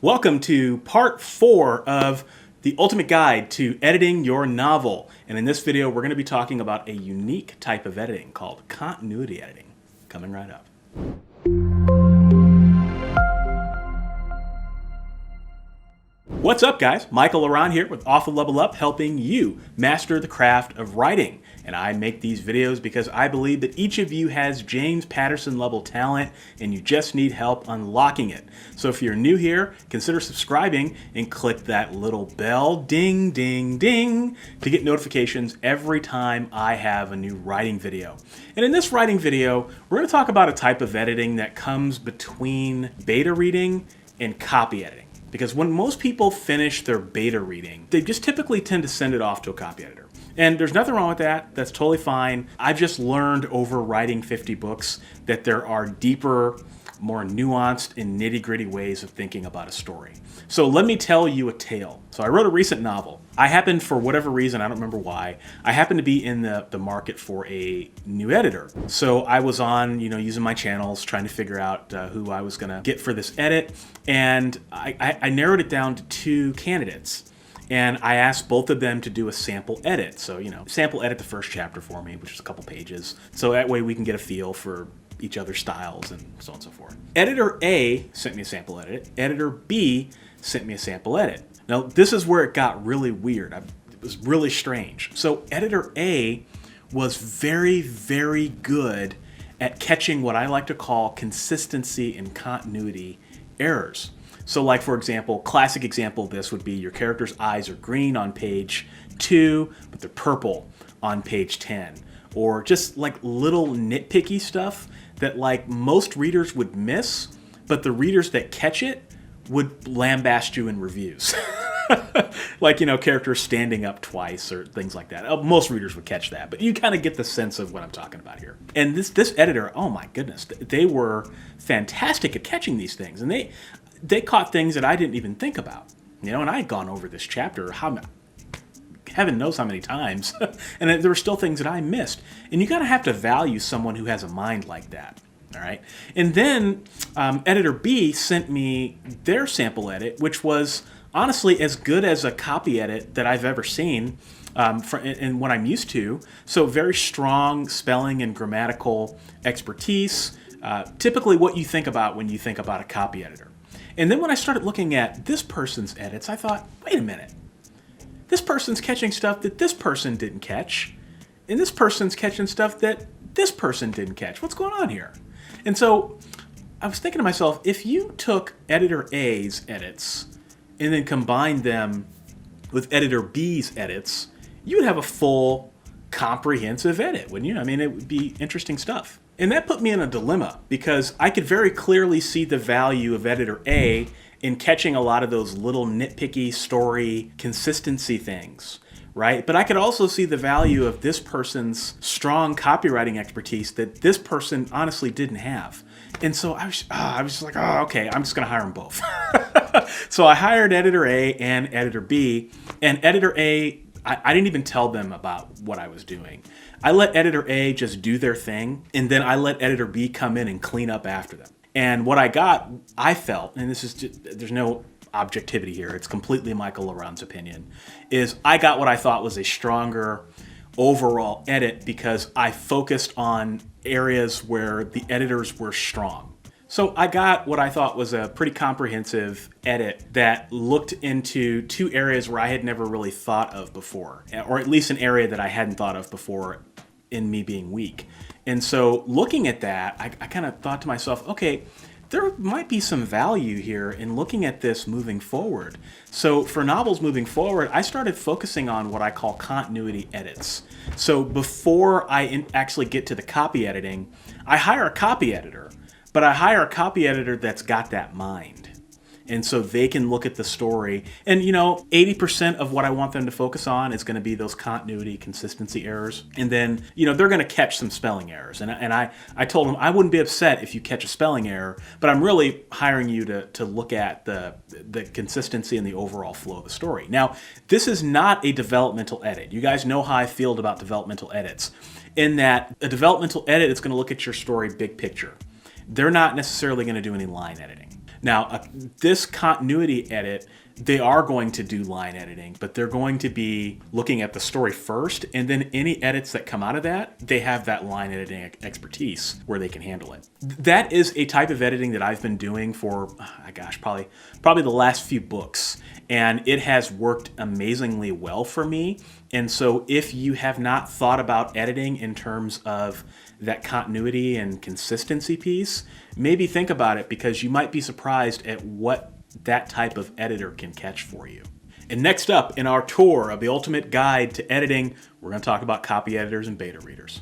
Welcome to part 4 of the ultimate guide to editing your novel. And in this video, we're going to be talking about a unique type of editing called continuity editing. Coming right up. What's up, guys? Michael Laurent here with Author Level Up, helping you master the craft of writing. And I make these videos because I believe that each of you has James Patterson level talent and you just need help unlocking it. So if you're new here, consider subscribing and click that little bell, ding, ding, ding, to get notifications every time I have a new writing video. And in this writing video, we're going to talk about a type of editing that comes between beta reading and copy editing. Because when most people finish their beta reading, they just typically tend to send it off to a copy editor. And there's nothing wrong with that. That's totally fine. I've just learned over writing 50 books that there are deeper, more nuanced and nitty-gritty ways of thinking about a story. So let me tell you a tale. So I wrote a recent novel. I happened, for whatever reason, I don't remember why, I happened to be in the market for a new editor. So I was on, using my channels, trying to figure out who I was gonna get for this edit. And I narrowed it down to 2 candidates. And I asked both of them to do a sample edit. So, sample edit the first chapter for me, which is a couple pages. So that way we can get a feel for each other's styles and so on and so forth. Editor A sent me a sample edit. Editor B sent me a sample edit. Now, this is where it got really weird. It was really strange. So Editor A was very, very good at catching what I like to call consistency and continuity errors. So like, for example, classic example of this would be your character's eyes are green on page 2, but they're purple on page 10. Or just like little nitpicky stuff that like most readers would miss, but the readers that catch it would lambast you in reviews. Like, characters standing up twice or things like that. Most readers would catch that, but you kind of get the sense of what I'm talking about here. And this editor, oh my goodness, they were fantastic at catching these things. And they caught things that I didn't even think about. And I had gone over this chapter, heaven knows how many times, and there were still things that I missed. And you gotta have to value someone who has a mind like that. All right. And then Editor B sent me their sample edit, which was honestly as good as a copy edit that I've ever seen and what I'm used to. So very strong spelling and grammatical expertise, typically what you think about when you think about a copy editor. And then when I started looking at this person's edits, I thought, wait a minute. This person's catching stuff that this person didn't catch, and this person's catching stuff that this person didn't catch. What's going on here? And so I was thinking to myself, if you took Editor A's edits and then combined them with Editor B's edits, you would have a full, comprehensive edit, wouldn't you? I mean, it would be interesting stuff. And that put me in a dilemma because I could very clearly see the value of Editor A in catching a lot of those little nitpicky story consistency things, right? But I could also see the value of this person's strong copywriting expertise that this person honestly didn't have. And so I was just like, oh, okay, I'm just gonna hire them both. So I hired Editor A and Editor B, and Editor A, I didn't even tell them about what I was doing. I let Editor A just do their thing, and then I let Editor B come in and clean up after them. And what I got, I felt, and this is just, there's no objectivity here, it's completely Michael Laurent's opinion, is I got what I thought was a stronger overall edit because I focused on areas where the editors were strong. So I got what I thought was a pretty comprehensive edit that looked into 2 areas where I had never really thought of before, or at least an area that I hadn't thought of before in me being weak. And so looking at that, I kind of thought to myself, okay, there might be some value here in looking at this moving forward. So for novels moving forward, I started focusing on what I call continuity edits. So before I actually get to the copy editing, I hire a copy editor, but I hire a copy editor that's got that mind. And so they can look at the story and 80% of what I want them to focus on is going to be those continuity consistency errors. And then, they're going to catch some spelling errors. And I told them I wouldn't be upset if you catch a spelling error, but I'm really hiring you to look at the consistency and the overall flow of the story. Now, this is not a developmental edit. You guys know how I feel about developmental edits, in that a developmental edit is going to look at your story big picture. They're not necessarily going to do any line editing. Now, this continuity edit, they are going to do line editing, but they're going to be looking at the story first, and then any edits that come out of that, they have that line editing expertise where they can handle it. That is a type of editing that I've been doing for, gosh, probably the last few books, and it has worked amazingly well for me. And so if you have not thought about editing in terms of that continuity and consistency piece, maybe think about it, because you might be surprised at what that type of editor can catch for you. And next up in our tour of the ultimate guide to editing, we're going to talk about copy editors and beta readers.